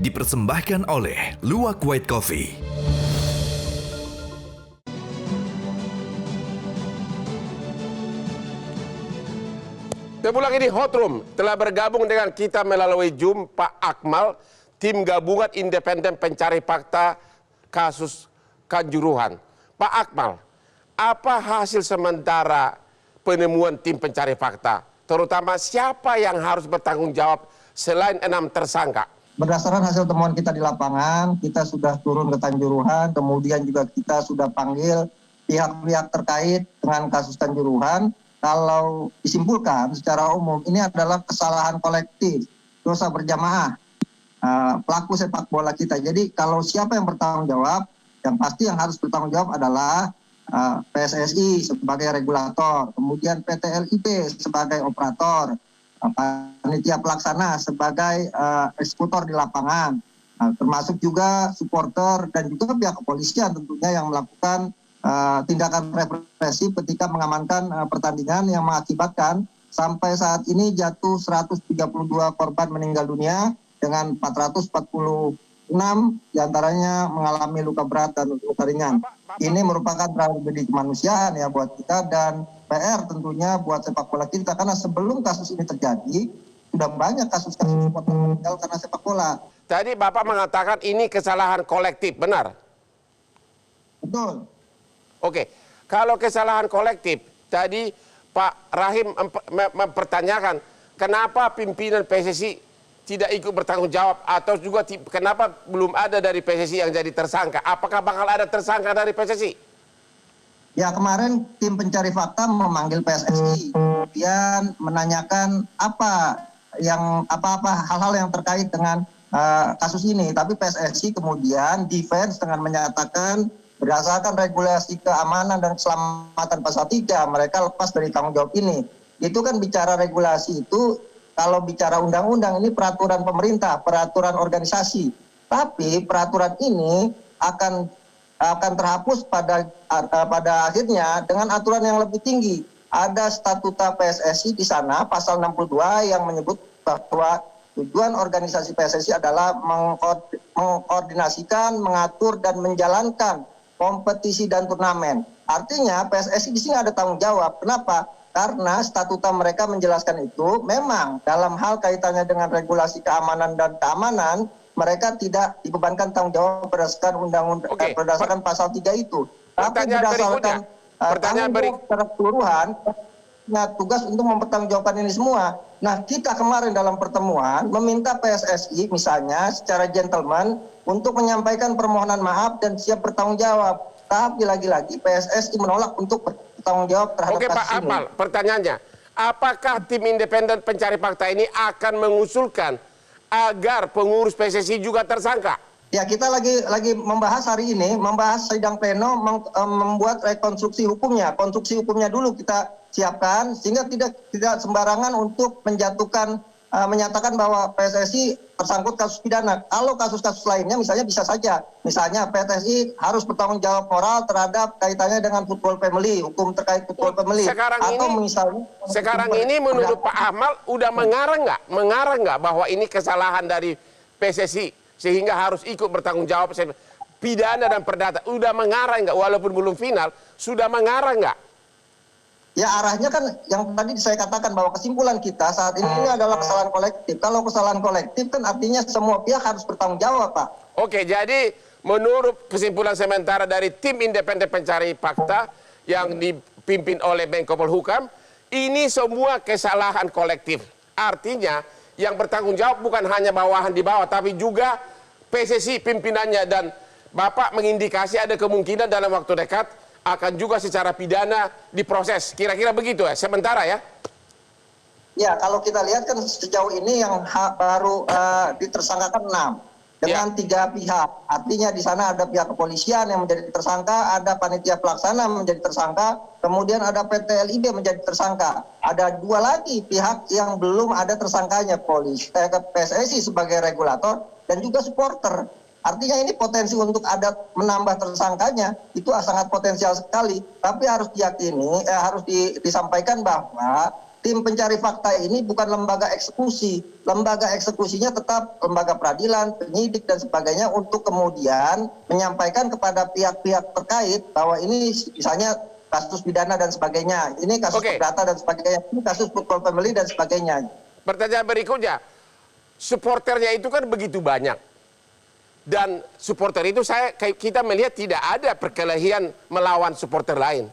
dipersembahkan oleh Luwak White Coffee. Sebulan ini Hot Room telah bergabung dengan kita melalui Zoom Pak Akmal, tim gabungan independen pencari fakta kasus Kanjuruhan. Pak Akmal, apa hasil sementara penemuan tim pencari fakta? Terutama siapa yang harus bertanggung jawab selain 6 tersangka? Berdasarkan hasil temuan kita di lapangan, kita sudah turun ke Kanjuruhan, kemudian juga kita sudah panggil pihak-pihak terkait dengan kasus Kanjuruhan. Kalau disimpulkan secara umum ini adalah kesalahan kolektif, dosa berjamaah pelaku sepak bola kita. Jadi kalau siapa yang bertanggung jawab, yang pasti yang harus bertanggung jawab adalah PSSI sebagai regulator, kemudian PT LIP sebagai operator, panitia pelaksana sebagai eksekutor di lapangan, termasuk juga supporter dan juga pihak kepolisian tentunya yang melakukan tindakan represif ketika mengamankan pertandingan yang mengakibatkan sampai saat ini jatuh 132 korban meninggal dunia dengan 446 diantaranya mengalami luka berat dan luka ringan. Ini merupakan tragedi kemanusiaan ya buat kita dan PR tentunya buat sepak bola kita, karena sebelum kasus ini terjadi sudah banyak kasus-kasus supporter meninggal karena sepak bola. Tadi Bapak mengatakan ini kesalahan kolektif, benar? Betul. Oke, kalau kesalahan kolektif, tadi Pak Rahim mempertanyakan kenapa pimpinan PSSI tidak ikut bertanggung jawab atau juga kenapa belum ada dari PSSI yang jadi tersangka? Apakah bakal ada tersangka dari PSSI? Ya, kemarin tim pencari fakta memanggil PSSI, kemudian menanyakan hal-hal yang terkait dengan kasus ini. Tapi PSSI kemudian defense dengan menyatakan berdasarkan regulasi keamanan dan keselamatan pasal 3, mereka lepas dari tanggung jawab ini. Itu kan bicara regulasi itu, kalau bicara undang-undang ini peraturan pemerintah, peraturan organisasi. Tapi peraturan ini akan terhapus pada akhirnya dengan aturan yang lebih tinggi. Ada statuta PSSI di sana, pasal 62 yang menyebut bahwa tujuan organisasi PSSI adalah mengkoordinasikan, mengatur, dan menjalankan kompetisi dan turnamen. Artinya PSSI di sini ada tanggung jawab. Kenapa? Karena statuta mereka menjelaskan itu memang dalam hal kaitannya dengan regulasi keamanan dan keamanan, mereka tidak dibebankan tanggung jawab berdasarkan undang-undang berdasarkan pasal 3 itu. Tapi berdasarkan tanggung jawab secara keseluruhan, tugas untuk mempertanggungjawabkan ini semua. Nah, kita kemarin dalam pertemuan meminta PSSI misalnya secara gentleman untuk menyampaikan permohonan maaf dan siap bertanggung jawab. Tapi lagi-lagi PSSI menolak untuk bertanggung jawab terhadap kasus ini. Oke Pak Akmal, pertanyaannya, apakah tim independen pencari fakta ini akan mengusulkan agar pengurus PSSI juga tersangka? Ya, kita lagi membahas hari ini, membahas sidang pleno, membuat rekonstruksi hukumnya. Konstruksi hukumnya dulu kita siapkan sehingga tidak sembarangan untuk menyatakan bahwa PSSI tersangkut kasus pidana. Kalau kasus-kasus lainnya misalnya bisa saja. Misalnya PSSI harus bertanggung jawab moral terhadap kaitannya dengan football family, hukum terkait football family. Sekarang ini menurut Pak Akmal udah mengarang nggak bahwa ini kesalahan dari PSSI sehingga harus ikut bertanggung jawab pidana dan perdata? Udah mengarang nggak walaupun belum final, sudah mengarang nggak? Ya, arahnya kan yang tadi saya katakan bahwa kesimpulan kita saat ini adalah kesalahan kolektif. Kalau kesalahan kolektif kan artinya semua pihak harus bertanggung jawab, Pak. Oke, jadi menurut kesimpulan sementara dari tim independen pencari fakta yang dipimpin oleh Menko Polhukam, ini semua kesalahan kolektif. Artinya yang bertanggung jawab bukan hanya bawahan di bawah, tapi juga PSSI pimpinannya, dan Bapak mengindikasi ada kemungkinan dalam waktu dekat akan juga secara pidana diproses. Kira-kira begitu ya, sementara ya? Ya, kalau kita lihat kan sejauh ini yang baru ditersangkakan 6 dengan 3 pihak. Artinya di sana ada pihak kepolisian yang menjadi tersangka, ada panitia pelaksana menjadi tersangka, kemudian ada PT LIB menjadi tersangka. Ada 2 lagi pihak yang belum ada tersangkanya, PSSI sebagai regulator dan juga supporter. Artinya ini potensi untuk ada menambah tersangkanya itu sangat potensial sekali. Tapi harus diyakini, harus disampaikan bahwa tim pencari fakta ini bukan lembaga eksekusi. Lembaga eksekusinya tetap lembaga peradilan, penyidik dan sebagainya untuk kemudian menyampaikan kepada pihak-pihak terkait bahwa ini misalnya kasus pidana dan sebagainya, ini kasus perdata dan sebagainya, ini kasus football family dan sebagainya. Pertanyaan berikutnya, supporternya itu kan begitu banyak. Dan supporter itu kita melihat tidak ada perkelahian melawan supporter lain.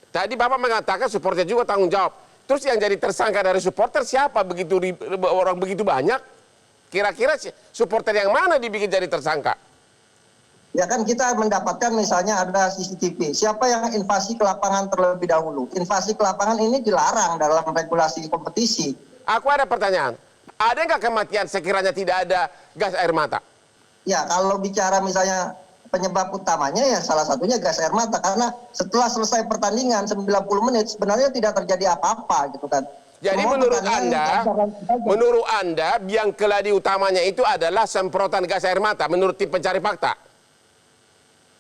Tadi Bapak mengatakan supporter juga tanggung jawab. Terus yang jadi tersangka dari supporter siapa orang begitu banyak? Kira-kira supporter yang mana dibikin jadi tersangka? Ya kan kita mendapatkan misalnya ada CCTV. Siapa yang invasi ke lapangan terlebih dahulu? Invasi ke lapangan ini dilarang dalam regulasi kompetisi. Aku ada pertanyaan. Ada nggak kematian sekiranya tidak ada gas air mata? Ya kalau bicara misalnya penyebab utamanya ya salah satunya gas air mata, karena setelah selesai pertandingan 90 menit sebenarnya tidak terjadi apa-apa gitu kan. Jadi menurut Anda yang keladi utamanya itu adalah semprotan gas air mata menurut tim pencari fakta?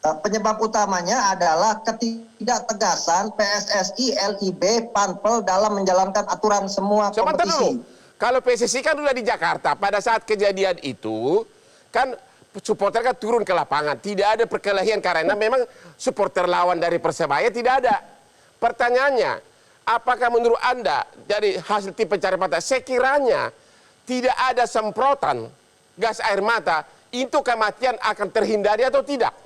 Penyebab utamanya adalah ketidaktegasan PSSI, LIB, Panpel dalam menjalankan aturan semua kompetisi. Kalau PSSI kan sudah di Jakarta pada saat kejadian itu kan supporter kan turun ke lapangan, tidak ada perkelahian karena memang supporter lawan dari Persebaya tidak ada. Pertanyaannya, apakah menurut Anda dari hasil tim pencari fakta sekiranya tidak ada semprotan gas air mata, itu kematian akan terhindari atau tidak?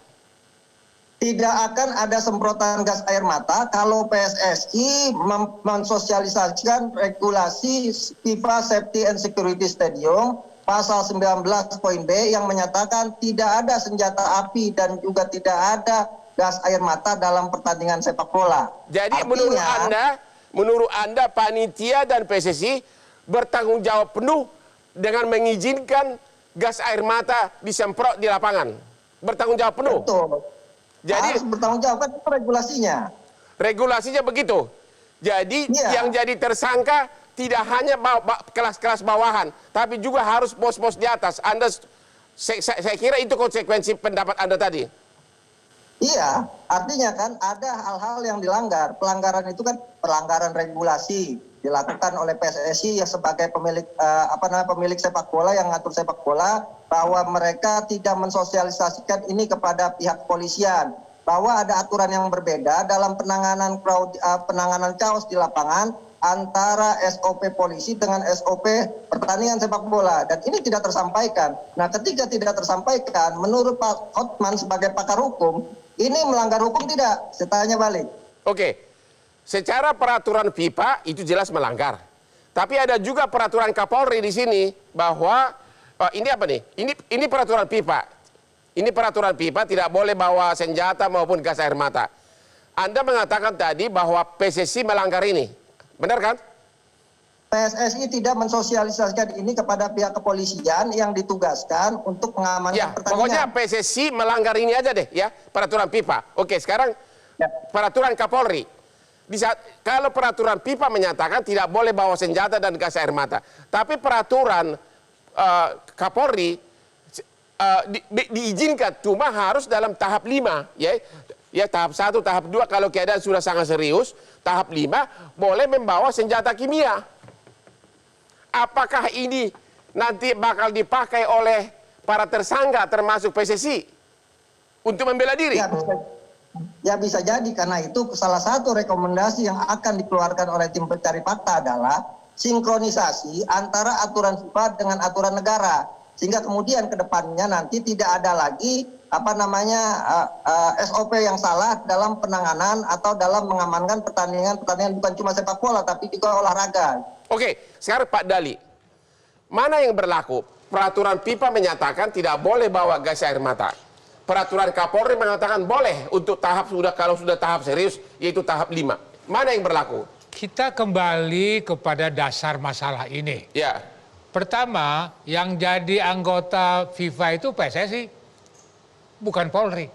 Tidak akan ada semprotan gas air mata kalau PSSI mensosialisasikan regulasi FIFA Safety and Security Stadium pasal 19 poin B yang menyatakan tidak ada senjata api dan juga tidak ada gas air mata dalam pertandingan sepak bola. Jadi menurut Anda panitia dan PSSI bertanggung jawab penuh dengan mengizinkan gas air mata disemprot di lapangan. Bertanggung jawab penuh. Betul. Jadi harus bertanggung jawab, kan itu regulasinya. Regulasinya begitu. Jadi yang jadi tersangka tidak hanya kelas-kelas bawahan, tapi juga harus bos-bos di atas. Saya kira itu konsekuensi pendapat Anda tadi. Iya, artinya kan ada hal-hal yang dilanggar. Pelanggaran itu kan pelanggaran regulasi dilakukan oleh PSSI yang sebagai pemilik pemilik sepak bola yang mengatur sepak bola, bahwa mereka tidak mensosialisasikan ini kepada pihak kepolisian, bahwa ada aturan yang berbeda dalam penanganan chaos di lapangan antara SOP polisi dengan SOP pertandingan sepak bola, dan ini tidak tersampaikan. Nah, ketika tidak tersampaikan, menurut Pak Hotman sebagai pakar hukum, ini melanggar hukum tidak? Saya tanya balik. Oke. Secara peraturan FIFA itu jelas melanggar. Tapi ada juga peraturan Kapolri di sini bahwa ini apa nih? Ini peraturan FIFA. Ini peraturan FIFA tidak boleh bawa senjata maupun gas air mata. Anda mengatakan tadi bahwa PSSI melanggar ini. Benar kan? PSSI tidak mensosialisasikan ini kepada pihak kepolisian yang ditugaskan untuk mengamankan pertandingan. Pokoknya PSSI melanggar ini aja deh ya, peraturan FIFA. Oke, sekarang peraturan Kapolri. Kalau peraturan FIFA menyatakan tidak boleh bawa senjata dan gas air mata, tapi peraturan Kapolri diizinkan, cuma harus dalam tahap 5, ya tahap 1, tahap 2 kalau keadaan sudah sangat serius, tahap 5 boleh membawa senjata kimia. Apakah ini nanti bakal dipakai oleh para tersangka termasuk PSSI untuk membela diri? Ya bisa jadi, karena itu salah satu rekomendasi yang akan dikeluarkan oleh tim pencari fakta adalah sinkronisasi antara aturan FIFA dengan aturan negara, sehingga kemudian ke depannya nanti tidak ada lagi SOP yang salah dalam penanganan atau dalam mengamankan pertandingan bukan cuma sepak bola tapi juga olahraga. Oke, sekarang Pak Dali, mana yang berlaku? Peraturan FIFA menyatakan tidak boleh bawa gas air mata. Peraturan Kapolri mengatakan boleh untuk kalau sudah tahap serius, yaitu tahap 5. Mana yang berlaku? Kita kembali kepada dasar masalah ini. Ya. Pertama, yang jadi anggota FIFA itu PSSI, bukan Polri.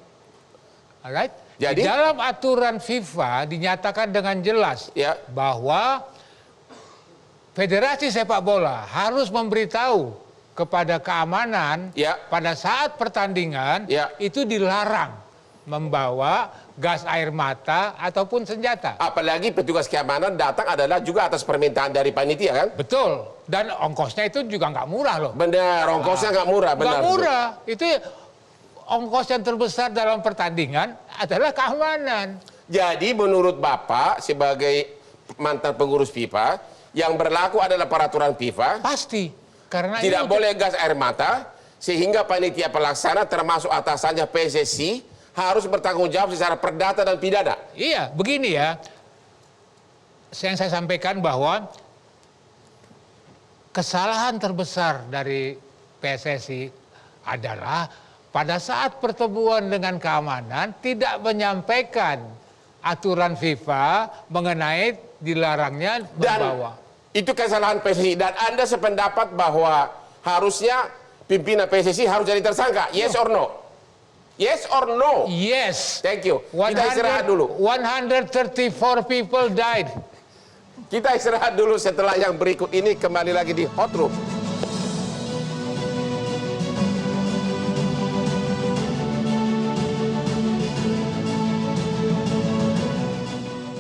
Alright? Jadi? Di dalam aturan FIFA dinyatakan dengan jelas bahwa Federasi Sepak Bola harus memberitahu kepada keamanan pada saat pertandingan itu dilarang membawa gas air mata ataupun senjata. Apalagi petugas keamanan datang adalah juga atas permintaan dari panitia kan? Betul. Dan ongkosnya itu juga nggak murah loh. Benar, ongkosnya nggak murah. Benar. Nggak murah. Itu ongkos yang terbesar dalam pertandingan adalah keamanan. Jadi menurut Bapak sebagai mantan pengurus FIFA, yang berlaku adalah peraturan FIFA. Pasti. Karena Tidak boleh gas air mata, sehingga panitia pelaksana termasuk atasannya PSSI harus bertanggung jawab secara perdata dan pidana. Iya, begini ya. Yang saya sampaikan bahwa kesalahan terbesar dari PSSI adalah pada saat pertemuan dengan keamanan tidak menyampaikan aturan FIFA mengenai dilarangnya membawa. Dan itu kesalahan PSSI. Dan Anda sependapat bahwa harusnya pimpinan PSSI harus jadi tersangka. Yes or no? Yes or no? Yes. Thank you. Kita istirahat dulu. 134 people died. Kita istirahat dulu, setelah yang berikut ini kembali lagi di Hot Room.